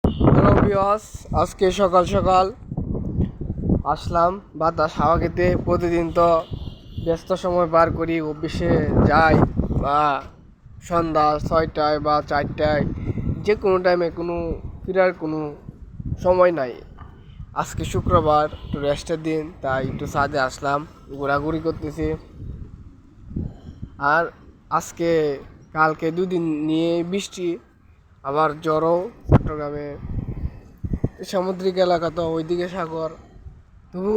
Hello viewers, আজকে সকাল সকাল আসলাম বাতাস হাওয়া খেতে। প্রতিদিন তো ব্যস্ত সময় পার করি, অফিসে যাই বা সন্ধ্যা 6টায় বা 4টায়, যে কোনো টাইমে কোনো ফেরার কোনো সময় নাই। আজকে শুক্রবার, একটু রেস্টের দিন, তাই একটু ছাদে আসলাম, ঘোরাঘুরি করতেছি। আর আজকে কালকে দুদিন নিয়ে বৃষ্টি, আবার জ্বরও। চট্টগ্রামে সামুদ্রিক এলাকা, তো ওইদিকে সাগর, তবু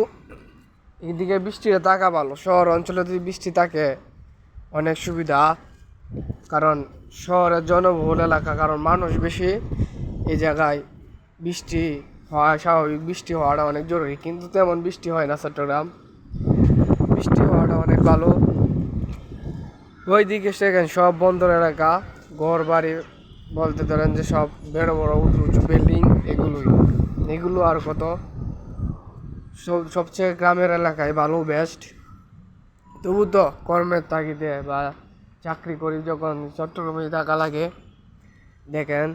এইদিকে বৃষ্টিটা থাকা ভালো। শহর অঞ্চলে যদি বৃষ্টি থাকে অনেক সুবিধা, কারণ শহরের জনবহুল এলাকা, কারণ মানুষ বেশি। এই জায়গায় বৃষ্টি হয়, স্বাভাবিক বৃষ্টি হওয়াটা অনেক জরুরি, কিন্তু তেমন বৃষ্টি হয় না চট্টগ্রাম। বৃষ্টি হওয়াটা অনেক ভালো। ওইদিকে সেখানে সব বন্দর এলাকা, ঘর বাড়ি বলতে ধরেন যে সব বড় বড় উঁচু উঁচু বিল্ডিং, এগুলো আর কত। সবচেয়ে গ্রামের এলাকায় ভালো, বেস্ট। তবু তো কর্মের তাগিদে বা চাকরি করি যখন চট্টগ্রামে থাকা লাগে। দেখেন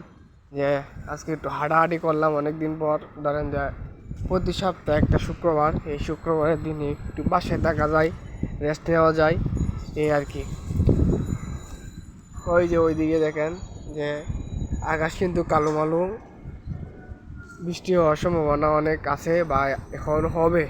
যে আজকে একটু হাঁটাহাঁটি করলাম অনেক দিন পর। ধরেন যে প্রতি সপ্তাহে একটা শুক্রবার, এই শুক্রবারের দিনে একটু বাসায় থাকা যায়, রেস্ট নেওয়া যায়, এই আর কি। ওই যে ওইদিকে দেখেন যে আকাশ কিন্তু কালো মালো, বৃষ্টি হওয়ার সম্ভাবনা অনেক আছে বা এখন হবে